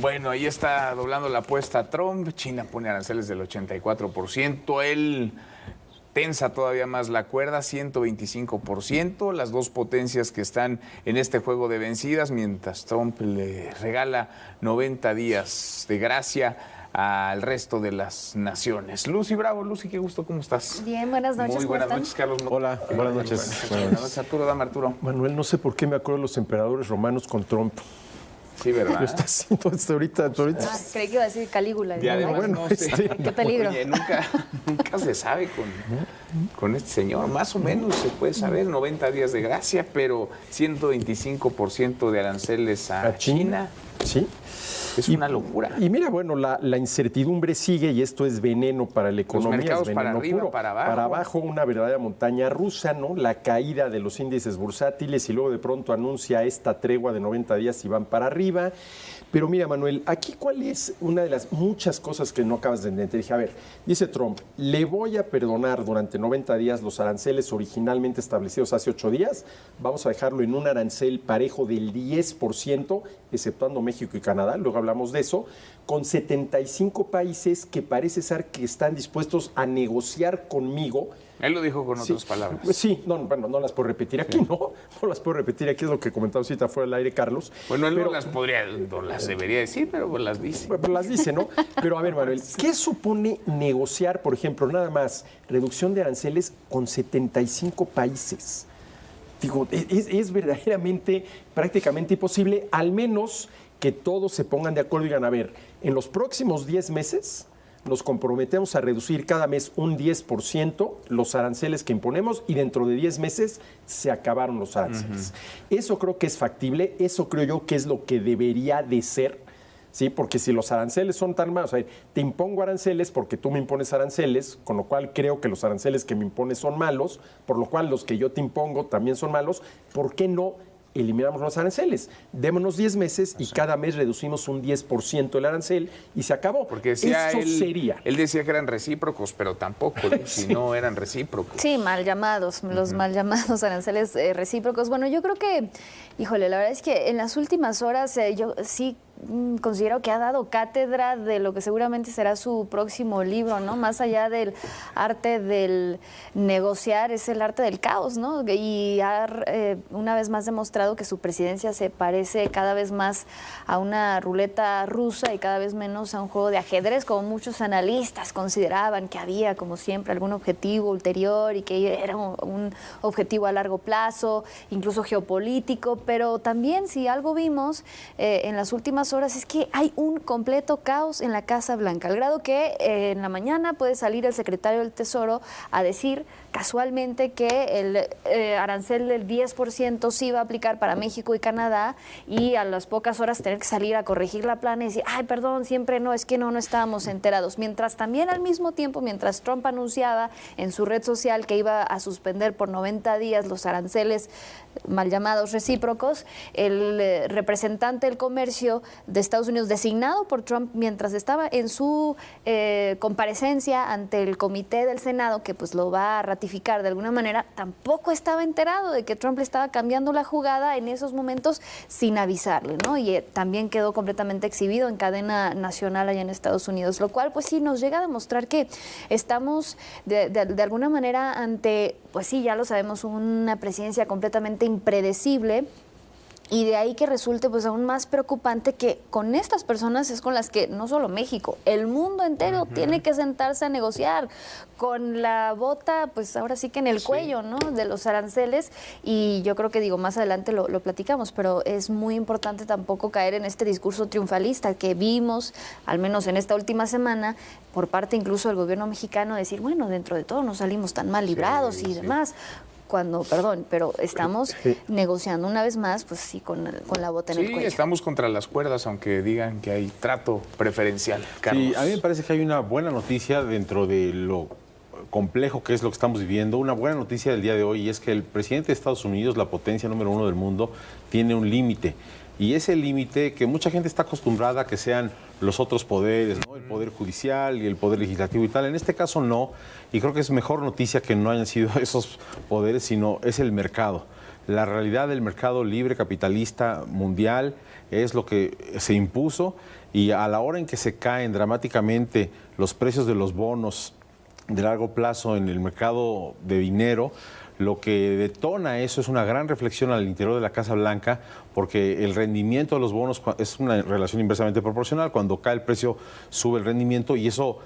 Bueno, ahí está doblando la apuesta a Trump. China pone aranceles del 84%. Él tensa todavía más la cuerda, 125%. Las dos potencias que están en este juego de vencidas, mientras Trump le regala 90 días de gracia al resto de las naciones. Lucy Bravo, Lucy, qué gusto, ¿cómo estás? Bien, buenas noches. Muy buenas noches, Carlos. Hola, buenas noches. Buenas noches, Arturo, dame Arturo. Manuel, no sé por qué me acuerdo de los emperadores romanos con Trump. Sí, ¿verdad? Lo está haciendo ahorita. Ah, creí que iba a decir Calígula. Y además, bueno, no sé. Qué peligro. Oye, nunca se sabe con este señor. Más o menos se puede saber, 90 días de gracia, pero 125% de aranceles a China. Sí. Es una locura. Y mira, bueno, la incertidumbre sigue y esto es veneno para la economía. Los mercados es para veneno arriba, puro. para abajo. Para abajo, una verdadera montaña rusa, ¿no? La caída de los índices bursátiles y luego de pronto anuncia esta tregua de 90 días y van para arriba. Pero mira, Manuel, aquí cuál es una de las muchas cosas que no acabas de entender. Dije, a ver, dice Trump, le voy a perdonar durante 90 días los aranceles originalmente establecidos hace 8 días. Vamos a dejarlo en un arancel parejo del 10%, exceptuando México y Canadá, luego hablamos de eso, con 75 países que parece ser que están dispuestos a negociar conmigo. Él lo dijo con otras palabras. Sí, bueno, no las puedo repetir aquí, ¿no? No las puedo repetir aquí, es lo que comentaba ahorita fuera del aire, Carlos. Bueno, él pero, no las debería decir, pero pues las dice. Pero las dice, ¿no? Pero a ver, Manuel, ¿qué supone negociar, por ejemplo, nada más, reducción de aranceles con 75 países? Digo, es verdaderamente, prácticamente imposible, al menos que todos se pongan de acuerdo y digan, a ver, en los próximos 10 meses nos comprometemos a reducir cada mes un 10% los aranceles que imponemos y dentro de 10 meses se acabaron los aranceles. Eso creo que es factible, eso creo yo que es lo que debería de ser, ¿sí? Porque si los aranceles son tan malos, o sea, te impongo aranceles porque tú me impones aranceles, con lo cual creo que los aranceles que me impones son malos, por lo cual los que yo te impongo también son malos, ¿por qué no eliminamos los aranceles? Démonos 10 meses y cada mes reducimos un 10% el arancel y se acabó. Porque decía eso sería. Él decía que eran recíprocos, pero tampoco, si no eran recíprocos. Sí, mal llamados, los mal llamados aranceles recíprocos. Bueno, yo creo que, híjole, la verdad es que en las últimas horas yo sí considero que ha dado cátedra de lo que seguramente será su próximo libro, ¿no? Más allá del arte del negociar, es el arte del caos, ¿no? Y ha una vez más demostrado que su presidencia se parece cada vez más a una ruleta rusa y cada vez menos a un juego de ajedrez, como muchos analistas consideraban que había, como siempre, algún objetivo ulterior y que era un objetivo a largo plazo, incluso geopolítico, pero también si algo vimos en las últimas horas es que hay un completo caos en la Casa Blanca, al grado que en la mañana puede salir el secretario del Tesoro a decir casualmente que el arancel del 10% sí va a aplicar para México y Canadá y a las pocas horas tener que salir a corregir la plana y decir, ay, perdón, siempre no, es que no estábamos enterados. Mientras también al mismo tiempo, mientras Trump anunciaba en su red social que iba a suspender por 90 días los aranceles mal llamados recíprocos, el representante del comercio de Estados Unidos designado por Trump mientras estaba en su comparecencia ante el comité del Senado, que pues lo va a ratificar de alguna manera, tampoco estaba enterado de que Trump le estaba cambiando la jugada en esos momentos sin avisarle, ¿no? Y también quedó completamente exhibido en cadena nacional allá en Estados Unidos, lo cual pues sí nos llega a demostrar que estamos de alguna manera ante, pues sí, ya lo sabemos, una presidencia completamente impredecible. Y de ahí que resulte pues aún más preocupante que con estas personas es con las que no solo México, el mundo entero tiene que sentarse a negociar con la bota pues ahora sí que en el cuello, ¿no? De los aranceles, y yo creo que digo más adelante lo platicamos, pero es muy importante tampoco caer en este discurso triunfalista que vimos, al menos en esta última semana, por parte incluso del gobierno mexicano, decir, bueno, dentro de todo no salimos tan mal librados y demás. Pero estamos negociando una vez más, pues sí, con la bota en el cuello. Sí, estamos contra las cuerdas, aunque digan que hay trato preferencial, Carlos. Sí, a mí me parece que hay una buena noticia dentro de lo complejo que es lo que estamos viviendo. Una buena noticia del día de hoy es que el presidente de Estados Unidos, la potencia número 1 del mundo, tiene un límite. Y ese límite que mucha gente está acostumbrada a que sean los otros poderes, ¿no? El poder judicial y el poder legislativo y tal. En este caso no, y creo que es mejor noticia que no hayan sido esos poderes, sino es el mercado. La realidad del mercado libre capitalista mundial es lo que se impuso, y a la hora en que se caen dramáticamente los precios de los bonos de largo plazo en el mercado de dinero, lo que detona eso es una gran reflexión al interior de la Casa Blanca, porque el rendimiento de los bonos es una relación inversamente proporcional. Cuando cae el precio, sube el rendimiento, y eso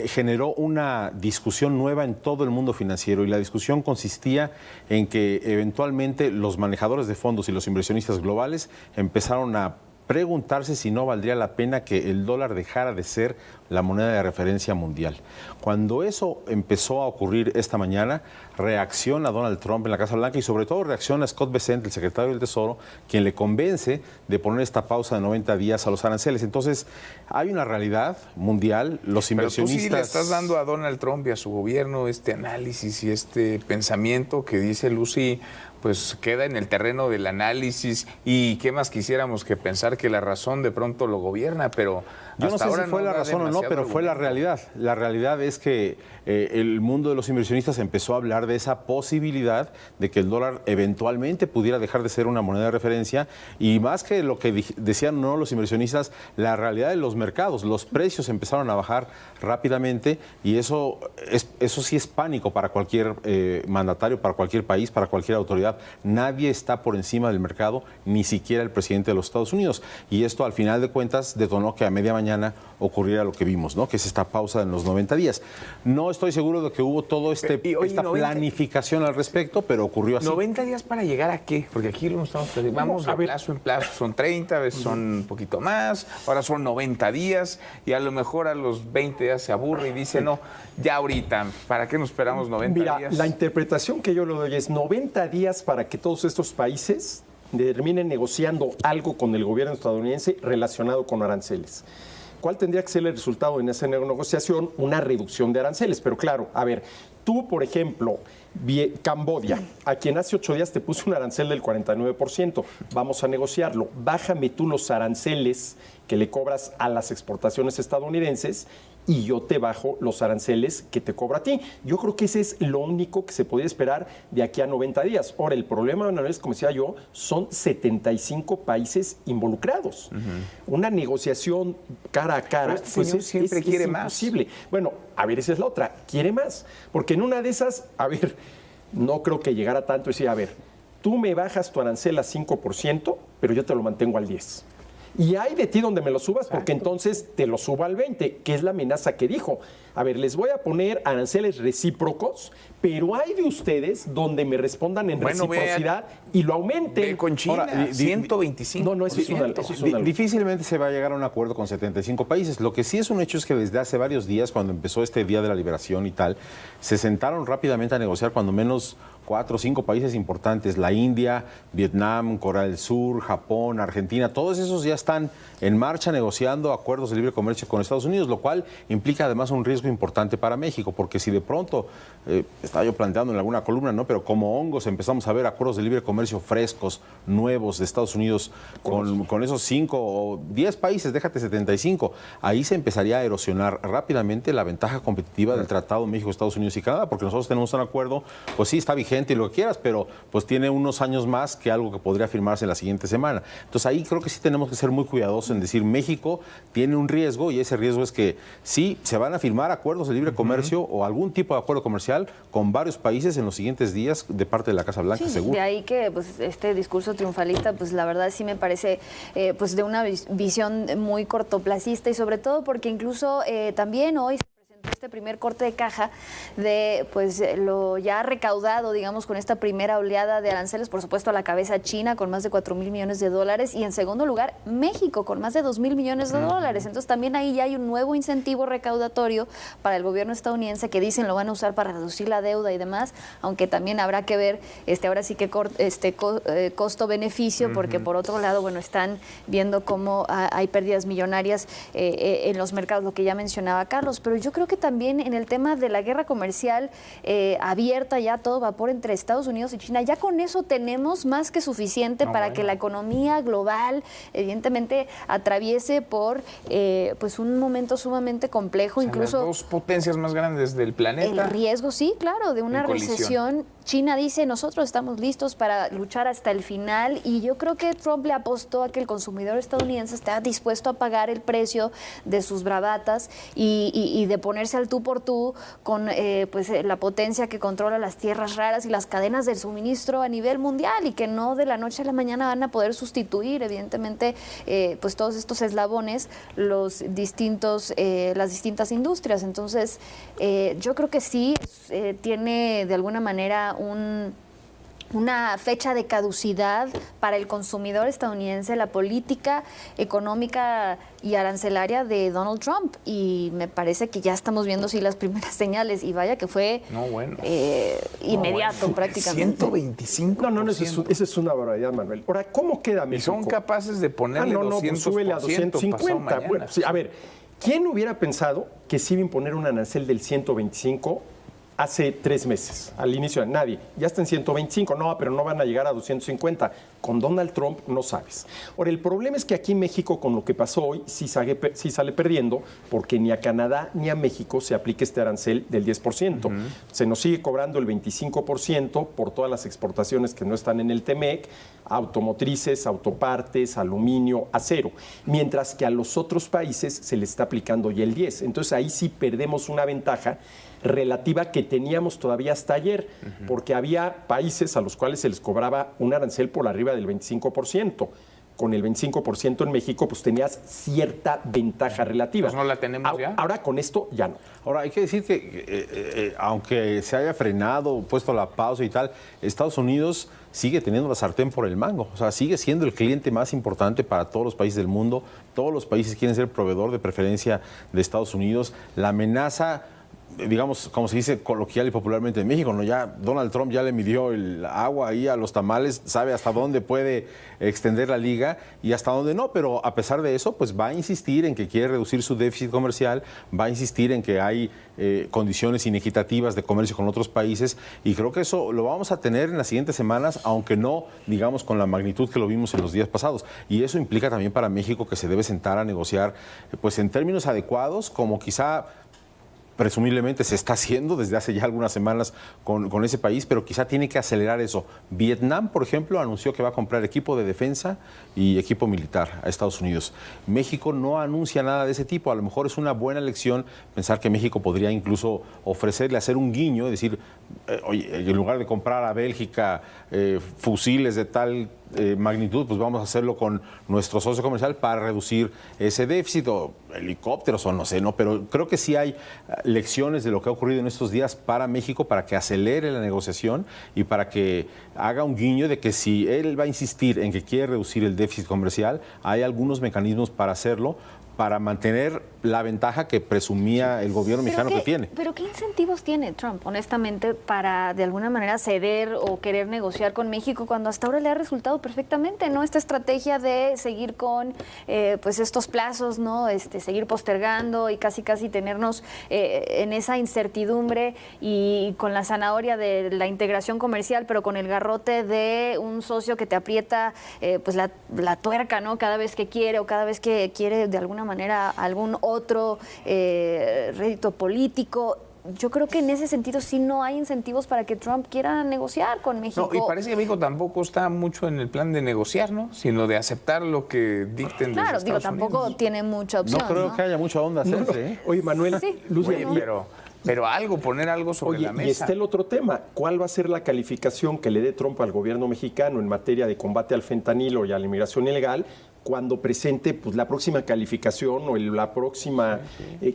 generó una discusión nueva en todo el mundo financiero, y la discusión consistía en que eventualmente los manejadores de fondos y los inversionistas globales empezaron a preguntarse si no valdría la pena que el dólar dejara de ser la moneda de referencia mundial. Cuando eso empezó a ocurrir esta mañana, reacciona Donald Trump en la Casa Blanca, y sobre todo reacciona Scott Bessent, el secretario del Tesoro, quien le convence de poner esta pausa de 90 días a los aranceles. Entonces, hay una realidad mundial, los inversionistas... Pero tú sí le estás dando a Donald Trump y a su gobierno este análisis y este pensamiento que dice Lucy, pues queda en el terreno del análisis, y qué más quisiéramos que pensar que la razón de pronto lo gobierna, pero yo no hasta sé ahora si fue la razón o no, pero fue la realidad. La realidad es que el mundo de los inversionistas empezó a hablar de esa posibilidad de que el dólar eventualmente pudiera dejar de ser una moneda de referencia, y más que lo que decían no los inversionistas, la realidad de los mercados, los precios empezaron a bajar rápidamente, y eso sí es pánico para cualquier mandatario, para cualquier país, para cualquier autoridad. Nadie está por encima del mercado, ni siquiera el presidente de los Estados Unidos, y esto al final de cuentas detonó que a media mañana ocurriera lo que vimos, ¿no? Que es esta pausa en los 90 días. No estoy seguro de que hubo todo esta planificación al respecto, pero ocurrió así. ¿90 días para llegar a qué? Porque aquí lo estamos platicando. Vamos de plazo en plazo. Son 30, a veces son un poquito más, ahora son 90 días, y a lo mejor a los 20 días se aburre y dice, no, ya ahorita, ¿para qué nos esperamos 90 días? La interpretación que yo le doy es 90 días para que todos estos países terminen negociando algo con el gobierno estadounidense relacionado con aranceles. ¿Cuál tendría que ser el resultado en esa negociación? Una reducción de aranceles. Pero claro, a ver, tú, por ejemplo, Camboya, a quien hace 8 días te puso un arancel del 49%, vamos a negociarlo. Bájame tú los aranceles que le cobras a las exportaciones estadounidenses, y yo te bajo los aranceles que te cobro a ti. Yo creo que ese es lo único que se podría esperar de aquí a 90 días. Ahora, el problema, una vez, como decía yo, son 75 países involucrados. Una negociación cara a cara, pero pues siempre quiere más. Imposible. Bueno, a ver, esa es la otra. Quiere más. Porque en una de esas, a ver, no creo que llegara tanto y decir, a ver, tú me bajas tu arancel a 5%, pero yo te lo mantengo al 10%. Y hay de ti donde me lo subas, porque entonces te lo subo al 20%, que es la amenaza que dijo. A ver, les voy a poner aranceles recíprocos, pero hay de ustedes donde me respondan en reciprocidad y lo aumenten. Ve con China, ahora, 125. No, eso es una difícilmente se va a llegar a un acuerdo con 75 países. Lo que sí es un hecho es que desde hace varios días, cuando empezó este Día de la Liberación y tal, se sentaron rápidamente a negociar cuando menos 4 o 5 países importantes: la India, Vietnam, Corea del Sur, Japón, Argentina. Todos esos ya están en marcha negociando acuerdos de libre comercio con Estados Unidos, lo cual implica además un riesgo importante para México, porque si de pronto, estaba yo planteando en alguna columna, ¿no? Pero como hongos empezamos a ver acuerdos de libre comercio frescos, nuevos de Estados Unidos con esos 5 o 10 países, déjate 75, ahí se empezaría a erosionar rápidamente la ventaja competitiva del Tratado México, Estados Unidos y Canadá, porque nosotros tenemos un acuerdo, pues sí, está vigente y lo que quieras, pero pues tiene unos años más que algo que podría firmarse en la siguiente semana. Entonces ahí creo que sí tenemos que ser muy cuidadosos en decir, México tiene un riesgo, y ese riesgo es que sí se van a firmar acuerdos de libre comercio o algún tipo de acuerdo comercial con varios países en los siguientes días de parte de la Casa Blanca, sí, seguro. De ahí que pues, este discurso triunfalista, pues la verdad sí me parece pues de una visión muy cortoplacista, y sobre todo porque incluso también hoy este primer corte de caja de pues lo ya recaudado, digamos, con esta primera oleada de aranceles, por supuesto a la cabeza China con más de 4,000 millones de dólares, y en segundo lugar México con más de 2,000 millones de dólares. Entonces también ahí ya hay un nuevo incentivo recaudatorio para el gobierno estadounidense, que dicen lo van a usar para reducir la deuda y demás, aunque también habrá que ver ahora sí que costo-beneficio, porque por otro lado, bueno, están viendo cómo hay pérdidas millonarias en los mercados, lo que ya mencionaba Carlos, pero yo creo que también en el tema de la guerra comercial abierta ya a todo vapor entre Estados Unidos y China, ya con eso tenemos más que suficiente para que la economía global evidentemente atraviese por pues un momento sumamente complejo, o sea, incluso las dos potencias más grandes del planeta. El riesgo, sí, claro, de una recesión China dice, nosotros estamos listos para luchar hasta el final, y yo creo que Trump le apostó a que el consumidor estadounidense está dispuesto a pagar el precio de sus bravatas y de ponerse al tú por tú con pues la potencia que controla las tierras raras y las cadenas del suministro a nivel mundial, y que no de la noche a la mañana van a poder sustituir, evidentemente, pues todos estos eslabones, las distintas industrias. Entonces, yo creo que sí tiene de alguna manera una fecha de caducidad para el consumidor estadounidense la política económica y arancelaria de Donald Trump, y me parece que ya estamos viendo sí las primeras señales, y vaya que fue inmediato prácticamente. 125%. No, esa es una barbaridad, Manuel. Ahora, ¿cómo queda México? Y son capaces de ponerle 200%, pues súbele a 250. Bueno, sí, a ver, ¿quién hubiera pensado que se iba a imponer un arancel del 125 hace 3 meses, al inicio? Nadie. Ya está en 125, no, pero no van a llegar a 250. Con Donald Trump no sabes. Ahora, el problema es que aquí en México, con lo que pasó hoy, sí sale perdiendo, porque ni a Canadá ni a México se aplica este arancel del 10%. Se nos sigue cobrando el 25% por todas las exportaciones que no están en el TEMEC, automotrices, autopartes, aluminio, acero, mientras que a los otros países se les está aplicando ya el 10%. Entonces ahí sí perdemos una ventaja relativa que teníamos todavía hasta ayer, porque había países a los cuales se les cobraba un arancel por arriba del 25%. Con el 25% en México, pues tenías cierta ventaja relativa. Pues no la tenemos ya. Ahora con esto ya no. Ahora, hay que decir que aunque se haya frenado, puesto la pausa y tal, Estados Unidos sigue teniendo la sartén por el mango. O sea, sigue siendo el cliente más importante para todos los países del mundo. Todos los países quieren ser proveedor de preferencia de Estados Unidos. La amenaza, digamos, como se dice coloquial y popularmente en México, ¿no? Ya Donald Trump ya le midió el agua ahí a los tamales, sabe hasta dónde puede extender la liga y hasta dónde no, pero a pesar de eso, pues va a insistir en que quiere reducir su déficit comercial, va a insistir en que hay condiciones inequitativas de comercio con otros países, y creo que eso lo vamos a tener en las siguientes semanas, aunque no, digamos, con la magnitud que lo vimos en los días pasados. Y eso implica también para México que se debe sentar a negociar, pues en términos adecuados, como quizá presumiblemente se está haciendo desde hace ya algunas semanas con ese país, pero quizá tiene que acelerar eso. Vietnam, por ejemplo, anunció que va a comprar equipo de defensa y equipo militar a Estados Unidos. México no anuncia nada de ese tipo. A lo mejor es una buena lección pensar que México podría incluso ofrecerle, hacer un guiño, decir, oye, en lugar de comprar a Bélgica fusiles de tal magnitud, pues vamos a hacerlo con nuestro socio comercial para reducir ese déficit, o helicópteros o no sé, ¿no? Pero creo que sí hay lecciones de lo que ha ocurrido en estos días para México, para que acelere la negociación y para que haga un guiño de que si él va a insistir en que quiere reducir el déficit comercial, hay algunos mecanismos para hacerlo, para mantener la ventaja que presumía el gobierno mexicano que tiene. Pero ¿qué incentivos tiene Trump, honestamente, para de alguna manera ceder o querer negociar con México cuando hasta ahora le ha resultado perfectamente, ¿no? Esta estrategia de seguir con pues estos plazos, ¿no? Seguir postergando y casi tenernos en esa incertidumbre y con la zanahoria de la integración comercial, pero con el garrote de un socio que te aprieta pues la tuerca, ¿no? Cada vez que quiere, o cada vez que quiere de alguna manera algún otro rédito político. Yo creo que en ese sentido sí no hay incentivos para que Trump quiera negociar con México. No, y parece que México tampoco está mucho en el plan de negociar, ¿no? Sino de aceptar lo que dicten claro, desde Estados tampoco Unidos. Tiene mucha opción. No creo que haya mucha onda hacerse. Oye, Manuel, sí. Lucia, pero poner algo sobre la mesa. Y está el otro tema. ¿Cuál va a ser la calificación que le dé Trump al gobierno mexicano en materia de combate al fentanilo y a la inmigración ilegal cuando presente pues, la próxima calificación o la próxima,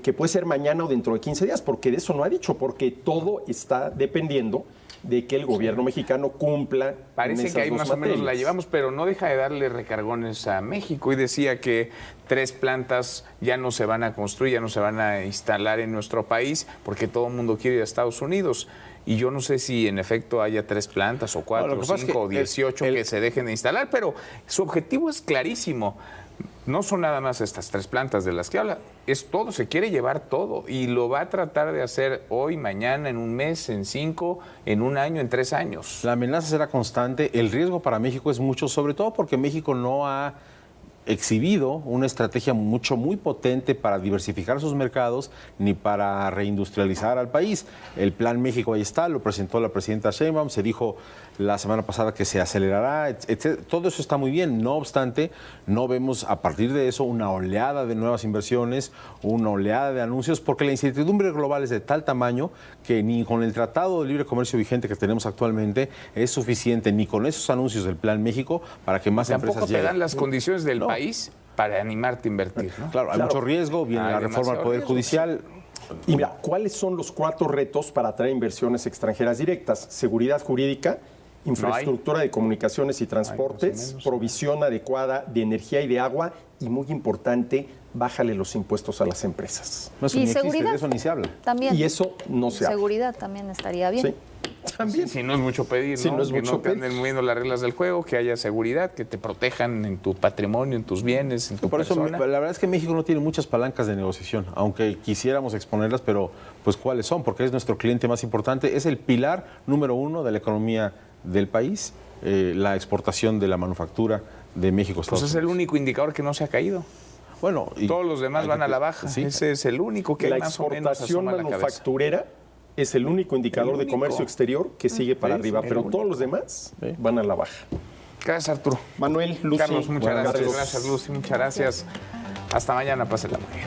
que puede ser mañana o dentro de 15 días? Porque de eso no ha dicho, porque todo está dependiendo de que el gobierno mexicano cumpla. Parece que ahí más o menos la llevamos, pero no deja de darle recargones a México. Y decía que 3 plantas ya no se van a construir, ya no se van a instalar en nuestro país, porque todo el mundo quiere ir a Estados Unidos. Y yo no sé si en efecto haya 3 plantas o 4 o 5 o 18 que se dejen de instalar, pero su objetivo es clarísimo. No son nada más estas 3 plantas de las que habla, es todo, se quiere llevar todo y lo va a tratar de hacer hoy, mañana, en un mes, en 5, en un año, en 3 años. La amenaza será constante, el riesgo para México es mucho, sobre todo porque México no ha exhibido una estrategia muy potente para diversificar sus mercados ni para reindustrializar al país. El Plan México ahí está, lo presentó la presidenta Sheinbaum, se dijo la semana pasada que se acelerará, etc. Todo eso está muy bien, no obstante, no vemos a partir de eso una oleada de nuevas inversiones, una oleada de anuncios, porque la incertidumbre global es de tal tamaño que ni con el Tratado de Libre Comercio vigente que tenemos actualmente es suficiente, ni con esos anuncios del Plan México para que más empresas Tampoco te lleguen. dan las condiciones del país para animarte a invertir, ¿no? Claro, hay mucho riesgo, viene la reforma al Poder Judicial. Y mira, ¿cuáles son los 4 retos para atraer inversiones extranjeras directas? Seguridad jurídica, infraestructura de comunicaciones y transportes, provisión adecuada de energía y de agua y, muy importante, bájale los impuestos a las empresas. No, eso Y ni existe, seguridad. de eso ni se habla. También. Y eso no se habla. Seguridad también estaría bien. Sí. También. Si no es mucho pedir, Sí, ¿no? no es que mucho no te pedir. anden moviendo las reglas del juego, que haya seguridad, que te protejan en tu patrimonio, en tus bienes, en tu Por eso, persona. la verdad es que México no tiene muchas palancas de negociación, aunque quisiéramos exponerlas, pero pues ¿cuáles son? Porque es nuestro cliente más importante, es el pilar número 1 de la economía del país, la exportación de la manufactura de México a Pues Estados es el Unidos. único indicador que no se ha caído. Bueno, y Todos los demás van a la baja. Sí. Ese es el único que La más o menos exportación asoma la cabeza. manufacturera es el único indicador El de único. comercio exterior que sigue para Sí, arriba, el pero único. todos los demás Sí. van a la baja. Gracias, Arturo. Manuel, Lucy, Carlos, muchas buenas gracias. tardes. Gracias, Lucy. Muchas gracias. Hasta mañana. Pásenla muy bien.